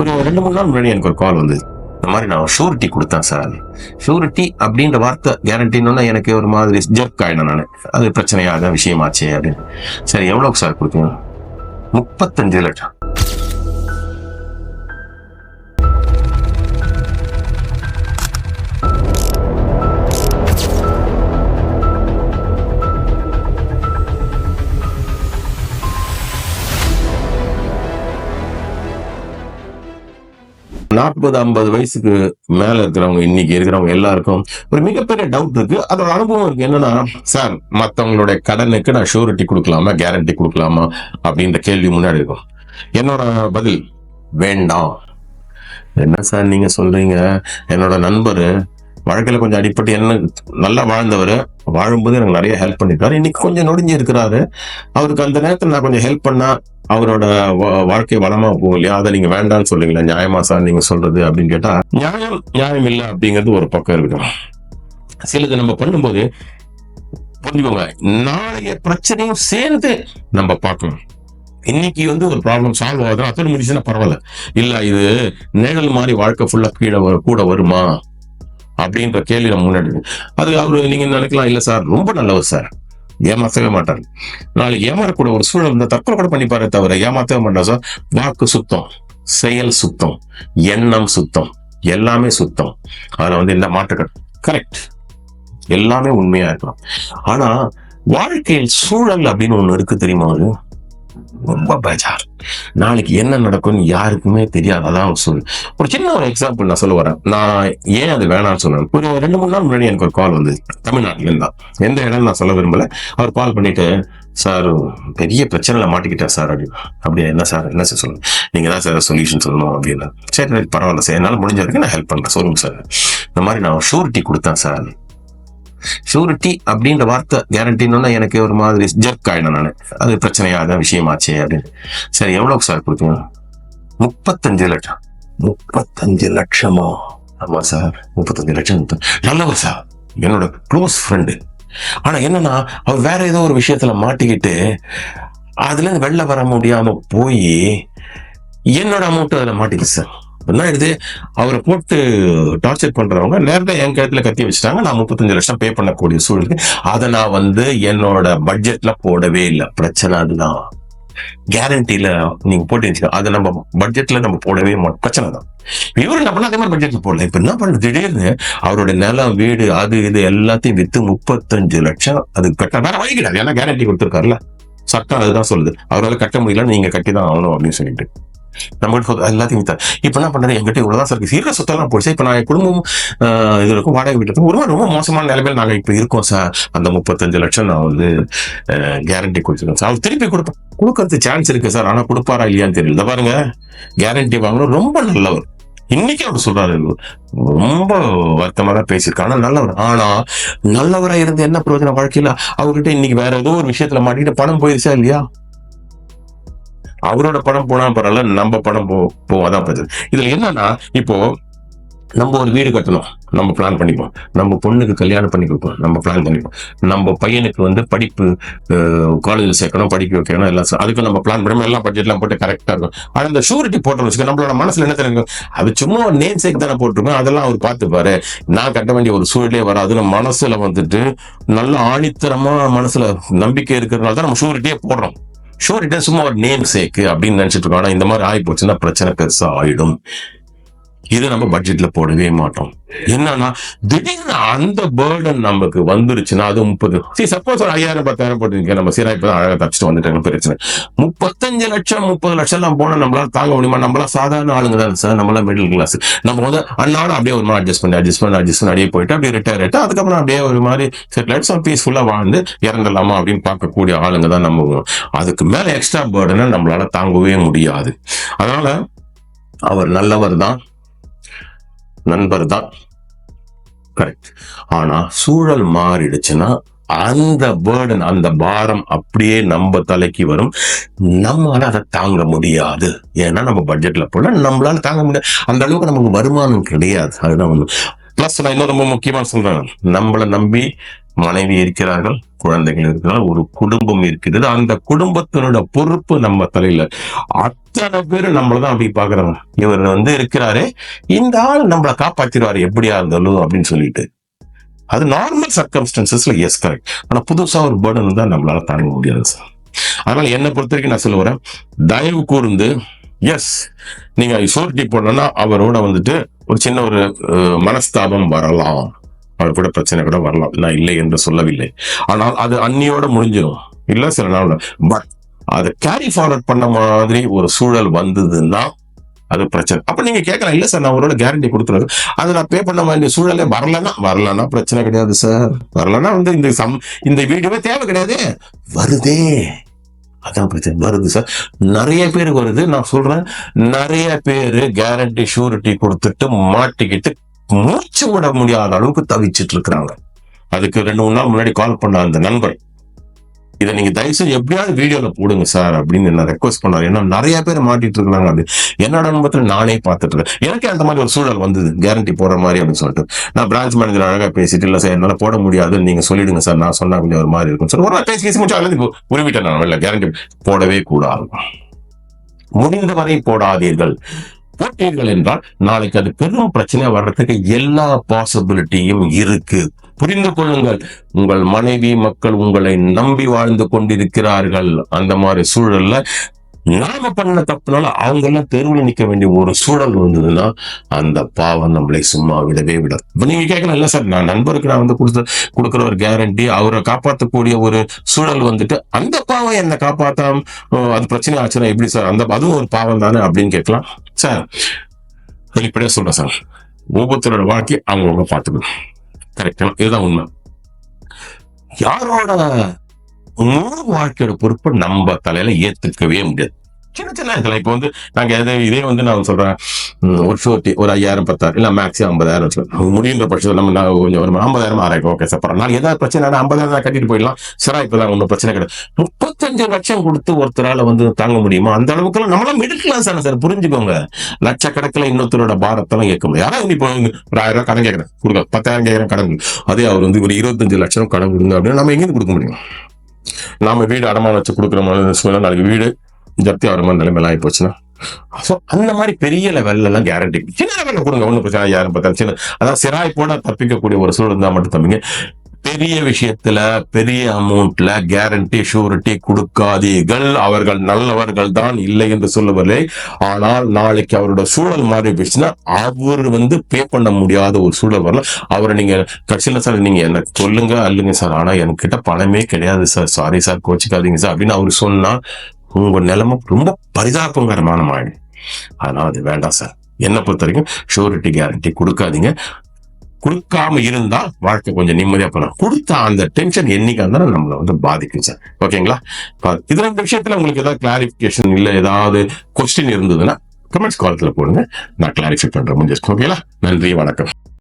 ஒரு 2-3 நாள் முன்னாடி எனக்கு ஒரு கால் வந்தது. இந்த மாதிரி நான் ஷூரிட்டி கொடுத்தேன் சார். ஷூரிட்டி அப்படின்ற வார்த்தை கேரண்டின்னு எனக்கு ஒரு மாதிரி ஜர்க் ஆயிடும் நான். அது பிரச்சனையாக விஷயமாச்சே அப்படின்னு. சரி எவ்வளவுக்கு சார் கொடுத்தீங்க? 35 லட்சம். நாற்பது 50 வயசுக்கு மேல இருக்கிறவங்க இன்னைக்கு இருக்கிறவங்க எல்லாருக்கும் ஒரு மிகப்பெரிய டவுட் இருக்கு. அதோட அனுபவம் இருக்கு. என்னன்னா, சார் மத்தவங்களுடைய கடனுக்கு நான் ஷூரிட்டி கொடுக்கலாமா, கேரண்டி கொடுக்கலாமா அப்படின்ற கேள்வி முன்னாடி இருக்கும். என்னோட பதில் வேண்டாம். என்ன சார் நீங்க சொல்றீங்க? என்னோட நண்பர் வாழ்க்கையில கொஞ்சம் அடிப்பட்டு என்ன நல்லா வாழ்ந்தவர், வாழும்போது எனக்கு நிறைய ஹெல்ப் பண்ணிருக்காரு. இன்னைக்கு கொஞ்சம் நொடிஞ்சு இருக்கிறாரு. அவருக்கு அந்த நேரத்தில் நான் கொஞ்சம் ஹெல்ப் பண்ணா அவரோட வாழ்க்கை வளமா போகும் இல்லையா? அதை நீங்க வேண்டாம்னு சொல்றீங்களா? நியாயமா சார் நீங்க சொல்றது அப்படின்னு கேட்டா, நியாயம் இல்லை அப்படிங்கிறது ஒரு பக்கம் இருக்கு. சிலது நம்ம பண்ணும்போது புரிஞ்சுக்கோங்க, நாளைய பிரச்சனையும் சேர்ந்து நம்ம பார்க்கணும். இன்னைக்கு ஒரு ப்ராப்ளம் சால்வ் ஆகுதுன்னா அத்தனை முடிச்சுன்னா பரவாயில்ல. இல்ல இது நிழல் மாதிரி வாழ்க்கை ஃபுல்லா கீழே கூட வருமா அப்படின்ற கேள்வி நம்ம முன்னாடி. அது அவரு நீங்க நினைக்கலாம், இல்ல சார் ரொம்ப நல்லவர் சார், ஏமாத்தவே மாட்டார். நாளைக்கு ஏமாறக்கூட ஒரு சூழல் இருந்தா தற்கொலை கூட பண்ணிப்பாரு தவிர ஏமாத்தவே மாட்டார் சார். வாக்கு சுத்தம், செயல் சுத்தம், எண்ணம் சுத்தம், எல்லாமே சுத்தம். அதுல என்ன மாற்றுக்கள் கரெக்ட், எல்லாமே உண்மையா இருக்கலாம். ஆனா வாழ்க்கையில் சூழல் அப்படின்னு ஒண்ணு இருக்கு தெரியுமா? அது ரொம்ப பேஜார். நாளைக்கு என்ன நடக்கும்னு யாருக்குமே தெரியாது. அதான் ஒரு சின்ன ஒரு எக்ஸாம்பிள் நான் சொல்ல வரேன். நான் ஏன் அது வேணாம்னு சொன்னேன். ஒரு 2-3 நாள் முன்னாடி எனக்கு ஒரு கால் வந்து தமிழ்நாட்டுல இருந்தா, எந்த இடம் நான் சொல்ல விரும்பல. அவர் கால் பண்ணிட்டு, சார் பெரிய பிரச்சனைல மாட்டிக்கிட்டேன் சார் அப்படின்னு. அப்படியே என்ன சார் சொல்லுங்க, நீங்க தான் சார் சொல்யூஷன் சொல்லணும் அப்படின்னு. சரி பரவாயில்ல சார், என்னால முடிஞ்ச வரைக்கும் நான் ஹெல்ப் பண்றேன், சொல்லுங்க சார். இந்த மாதிரி நான் ஷூரிட்டி கொடுத்தேன் சார். ஷூரிட்டி அப்படின்ற வார்த்தை கேரண்டின்னு எனக்கு ஒரு மாதிரி ஜர்க் ஆயிடும் நான். அது பிரச்சனையாக விஷயமாச்சே அப்படின்னு. சரி எவ்வளவுக்கு சார் கொடுத்தீங்க? 35 லட்சம். 35 லட்சமா? ஆமா சார், 35 லட்சம். நல்லவர் சார், என்னோட க்ளோஸ் ஃப்ரெண்டு. ஆனா என்னன்னா, அவர் வேற ஏதோ ஒரு விஷயத்துல மாட்டிக்கிட்டு அதுல இருந்து வெளில வர முடியாம போய் என்னோட அமௌண்ட் அதுல மாட்டிக்கிச்சு சார். என்ன ஆயிடுது, அவரை போட்டு டார்ச்சர் பண்றவங்க நேரத்தை என் கழுத்துல கத்தி வச்சுட்டாங்க. நான் 35 லட்சம் பே பண்ணக்கூடிய சூழலுக்கு அதை நான் என்னோட பட்ஜெட்ல போடவே இல்லை. பிரச்சனை அதுதான். கேரண்டில நீங்க போட்டு அதை நம்ம பட்ஜெட்ல நம்ம போடவே மாட்டோம். பிரச்சனை தான். இவரு என்ன பண்ண அதே மாதிரி பட்ஜெட்ல போடல. இப்ப என்ன பண்ண, திடீர்னு அவரோட நிலம் வீடு அது இது எல்லாத்தையும் வித்து 35 லட்சம் அதுக்கு கட்ட வேற வழி கிடையாது. ஏன்னா கேரண்டி கொடுத்துருக்காருல்ல, சட்டம் அதுதான் சொல்லுது. அவரால் கட்ட முடியல, நீங்க கட்டிதான் ஆகணும் அப்படின்னு சொல்லிட்டு நம்ம எல்லாத்தையும் வித்தார். இப்ப என்ன பண்றாரு, என்கிட்ட இவ்வளவுதான் சார் இருக்கிற சொத்தெல்லாம் போயிடுச்சு. இப்ப நான் என் குடும்பம் இது இருக்கும், வாடகை வீட்டுக்கு ஒரு ரொம்ப மோசமான நிலைமையில நாங்க இப்ப இருக்கோம் சார். அந்த 35 லட்சம் நான் கேரண்டி கொடுத்துருக்கேன் சார். அவர் திருப்பி கொடுக்கறது சான்ஸ் இருக்கு சார், ஆனா கொடுப்பாரா இல்லையான்னு தெரியல. பாருங்க, கேரண்டி வாங்கணும். ரொம்ப நல்லவர். இன்னைக்கு அவர் சொல்றாரு, ரொம்ப வருத்தமா தான் பேசியிருக்காரு. ஆனா நல்லவர். ஆனா நல்லவரா இருந்து என்ன பிரயோஜனம் வாழ்க்கையில? அவர்கிட்ட இன்னைக்கு வேற ஏதோ ஒரு விஷயத்துல மாட்டிக்கிட்டு பணம் போயிருச்சா இல்லையா? அவரோட பணம் போனா பரவாயில்ல, நம்ம பணம் போவாதான் பிரச்சனை. இதுல என்னன்னா, இப்போ நம்ம ஒரு வீடு கட்டணும், நம்ம பிளான் பண்ணிப்போம். நம்ம பொண்ணுக்கு கல்யாணம் பண்ணி கொடுப்போம், நம்ம பிளான் பண்ணிப்போம். நம்ம பையனுக்கு படிப்பு காலேஜில் சேர்க்கணும், படிக்க வைக்கணும், எல்லாம் அதுக்கு நம்ம பிளான் பண்ணி எல்லாம் பட்ஜெட்லாம் போட்டு கரெக்டா இருக்கும். ஆனா இந்த ஷூரிட்டி போட்டோம்னு வச்சுக்க, நம்மளோட மனசுல என்ன தெரியும், அது சும்மா ஒரு நேம் சேக் தானே போட்டிருக்கோம், அதெல்லாம் அவர் பார்த்துப்பாரு, நான் கட்ட வேண்டிய ஒரு சூழ்நிலையே வராது. நம்ம மனசுல நல்ல ஆணித்தரமா மனசுல நம்பிக்கை இருக்கிறதுனால தான் நம்ம ஷூரிட்டியே போடுறோம். ஷூரிட்டி சும்மா ஒரு நேம் சேக்கு அப்படின்னு நினைச்சிட்டு இருக்கோம். ஆனா இந்த மாதிரி ஆகி போச்சுன்னா பிரச்சனை பெருசா ஆயிடும். இதை நம்ம பட்ஜெட்ல போடவே மாட்டோம். என்னன்னா திடீர்னு அந்த பேர்டன் நமக்கு வந்துருச்சுன்னா, அது 30 சப்போஸ் ஒரு 5000 10,000 போட்டு நம்ம சீரா இப்பதான் அழகா தப்பிச்சுட்டு வந்துட்டாங்க, பிரச்சனை. 35 லட்சம் 30 லட்சம் எல்லாம் போனா நம்மளால தாங்க முடியுமா? நம்மளா சாதாரண ஆளுங்க தான் சார், நம்மளாம் மிடில் கிளாஸ். நம்ம அண்ணாலும் அப்படியே ஒரு மாதிரி அட்ஜஸ்ட் பண்ணி அப்படியே போயிட்டு அப்படியே ரிட்டையர் ஆயிட்டு அதுக்கப்புறம் அப்படியே ஒரு மாதிரி செட்டில் ஆயிட்டு பீஸ்ஃபுல்லா வாழ்ந்து இறந்துடலாமா அப்படின்னு பார்க்கக்கூடிய ஆளுங்க தான் நம்ம. அதுக்கு மேல எக்ஸ்ட்ரா பேர்டனை நம்மளால தாங்கவே முடியாது. அதனால அவர் நல்லவர் தான், நண்பர் தான், கரெக்ட். ஆனா சூழல் மாறிடுச்சுன்னா அந்த பேர்டன், அந்த பாரம் அப்படியே நம்ம தலைக்கு வரும். நம்மளால அதை தாங்க முடியாது. ஏன்னா நம்ம பட்ஜெட்ல போல நம்மளால தாங்க முடியாது. அந்த அளவுக்கு நமக்கு வருமானம் கிடையாது. அதுதான் ஒண்ணு. பிளஸ் நான் இன்னும் ரொம்ப முக்கியமா சொல்றேன், நம்மளை நம்பி மனைவி இருக்கிறார்கள், குழந்தைகள் இருக்கிறார்கள், ஒரு குடும்பம் இருக்கிறது. அந்த குடும்பத்தினோட பொறுப்பு நம்ம தலையில. அத்தனை பேரு நம்மளதான் அப்படி பாக்குறாங்க. இவர் இருக்கிறாரு, இந்த ஆள் நம்மளை காப்பாத்திடுவாரு எப்படியா இருந்தாலும் அப்படின்னு சொல்லிட்டு. அது நார்மல் சர்க்கம்ஸ்டன்சஸ்ல எஸ் கரெக்ட். ஆனா புதுசா ஒரு பேர்டன் தான் நம்மளால தாங்க முடியாது சார். அதனால என்னை பொறுத்த வரைக்கும் நான் சொல்ல வரேன், தயவு கூர்ந்து எஸ் நீங்க சோர்ட்டி போடணும்னா அவரோட ஒரு சின்ன ஒரு மனஸ்தாபம் வரலாம், அவர் கூட பிரச்சனை கூட வரலாம், நான் இல்லை என்று சொல்லவில்லை. ஆனால் அது அன்னியோட முடிஞ்சிடும் இல்ல சில நாள். பட் அதை கேரி ஃபார்வர்ட் பண்ண மாதிரி ஒரு சூழல் வந்ததுன்னா அது பிரச்சனை. அப்ப நீங்க கேட்கலாம், இல்ல சார் நான் அவரோட கேரண்டி கொடுத்துருவேன், அது நான் பே பண்ண வேண்டிய சூழலே வரலன்னா பிரச்சனை கிடையாது சார். வரலன்னா இந்த வீடியோவே தேவை கிடையாது. வருதே, அதான் பிரச்சனை. வருது சார், நிறைய பேருக்கு வருது. நான் சொல்றேன், நிறைய பேரு கேரண்டி ஷூரிட்டி கொடுத்துட்டு மாட்டிக்கிட்டு மூச்சு விட முடியாத அளவுக்கு தவிச்சிட்டு இருக்கிறாங்க. அதுக்கு 2-3 நாள் முன்னாடி கால் பண்ண அந்த நண்பர், இதை நீங்க தயவுசெய்து எப்படியாவது வீடியோல போடுங்க சார் அப்படின்னு என்ன ரெக்வஸ்ட் பண்ணாரு. ஏன்னா நிறைய பேர் மாட்டிட்டு இருக்காங்க. அது என்னோட அனுபவத்துல நானே பார்த்துட்டு இருக்கேன். எனக்கு அந்த மாதிரி ஒரு சூழல் வந்தது, கேரண்டி போடுற மாதிரி அப்படின்னு சொல்லிட்டு. நான் பிரான்ச் மேனேஜர் அழகா பேசிட்டு, இல்ல சார் என்னால போட முடியாதுன்னு நீங்க சொல்லிடுங்க சார், நான் சொன்னா கொஞ்சம் ஒரு மாதிரி இருக்கும் சார். ஒரு நாள் பேசி முடிச்சு அதுல உருவிட்டேன். நான் இல்ல கேரண்டி போடவே கூடாது, முடிந்தவரை போடாதீர்கள். போட்டீர்கள் என்றால் நாளைக்கு அது பெரும் பிரச்சனை வர்றதுக்கு எல்லா பாசிபிலிட்டியும் இருக்கு. புரிந்து கொள்ளுங்கள், உங்கள் மனைவி மக்கள் உங்களை நம்பி வாழ்ந்து கொண்டிருக்கிறார்கள். அந்த மாதிரி சூழல்ல நாம பண்ண தப்புனால அவங்க எல்லாம் தெருவில் நிக்க வேண்டிய ஒரு சூழல் வந்ததுன்னா அந்த பாவம் நம்மளை சும்மா விடவே விடாது. இப்ப நீங்க கேட்கலாம், இல்ல சார் நான் நண்பருக்கு நான் கொடுக்குற ஒரு கேரண்டி, அவரை காப்பாற்றக்கூடிய ஒரு சூழல் அந்த பாவம் என்ன காப்பாத்தாம அது பிரச்சனை ஆச்சுன்னா எப்படி சார், அதுவும் ஒரு பாவம் தானே அப்படின்னு கேட்கலாம். சார் வெளிப்படையா சொல்றேன் சார், ஒவ்வொருத்தரோட வாழ்க்கை அவங்கவுங்க பார்த்துக்கணும். கரெக்டா? இதுதான் உண்மை. யாரோட முழு வாழ்க்கையோட பொறுப்பை நம்ம தலையில ஏத்துக்கவே முடியாது. சின்ன சின்ன இதெல்லாம் இப்ப நாங்க இதே நான் சொல்றேன், ஒரு ஷோர்ட்டி ஒரு 5000 10,000 இல்ல மேக்ஸிமம் 50,000 வச்சுக்கோங்க. முடியுன்ற பட்சத்தில் நம்ம கொஞ்சம் ஒரு 50,000 6,000 ஓகே சார். நாளைக்கு ஏதாவது பிரச்சனை 50,000 கட்டிட்டு போயிடலாம் சார். இப்பதான் ஒன்றும் பிரச்சனை கிடையாது. 35 லட்சம் கொடுத்து ஒருத்தரால தாங்க முடியுமா? அந்த அளவுக்கு நம்மளாம் மிடில் கிளாஸ் ஆன சார், புரிஞ்சுக்கோங்க. லட்சக்கணக்கில் இன்னொருத்தரோட பாரத்தெல்லாம் கேட்க முடியும். யாராவது இப்போ ஒரு 1000 கடன் கேட்கறேன், கொடுக்க 10,000 கேட்கறேன் கடன், அதே அவர் ஒரு 25 லட்சம் கடன் கொடுங்க அப்படின்னு நம்ம எங்கேருந்து கொடுக்க முடியும்? நாம வீடு அடமான வச்சு கொடுக்குற மாதிரி நாளைக்கு வீடு ஜப்தி ஆகிற மாதிரி நிலைமை ஆகி போச்சுன்னா, அந்த மாதிரி பெரிய லெவல்ல எல்லாம் கேரண்டி சின்ன லெவல்ல கொடுங்க, ஒண்ணு பிரச்சனை 1000 10,000 சின்ன, அதான் சிராய் போட தப்பிக்கக்கூடிய ஒரு சூழல் இருந்தா மட்டும் தம்பிங்க. பெரிய விஷயத்துல பெரிய அமௌண்ட்ல கேரண்டி ஷூரிட்டி கொடுக்காதீர்கள். அவர்கள் நல்லவர்கள் தான், இல்லை என்று சொல்லவில்லை. ஆனால் நாளைக்கு அவரோட சூழல் மாறி போச்சுன்னா அவர் பே பண்ண முடியாத ஒரு சூழல் வரலாம். அவரை நீங்க கட்சியில சார் நீங்க என்ன சொல்லுங்க அல்லுங்க சார், ஆனா என்கிட்ட பணமே கிடையாது சார், சாரி சார் கோச்சிக்காதீங்க சார் அப்படின்னு அவர் சொன்னா உங்க நிலைமை ரொம்ப பரிதாபகரமான ஆயிடும். அதனால அது வேண்டாம் சார். என்னை பொறுத்த வரைக்கும் ஷூரிட்டி கேரண்டி கொடுக்காதீங்க. கொடுக்காம இருந்தா வாழ்க்கை கொஞ்சம் நிம்மதியா போகலாம். கொடுத்தா அந்த டென்ஷன் என்னைக்கா இருந்தாலும் நம்மள பாதிக்கும் சார். ஓகேங்களா? இதுல இந்த விஷயத்துல உங்களுக்கு ஏதாவது கிளாரிபிகேஷன் இல்ல ஏதாவது கொஸ்டின் இருந்ததுன்னா கமெண்ட்ஸ் காலத்துல போடுங்க, நான் கிளாரிஃபை பண்றேன். முடிஞ்சிருச்சு. ஓகேங்களா? நன்றி, வணக்கம்.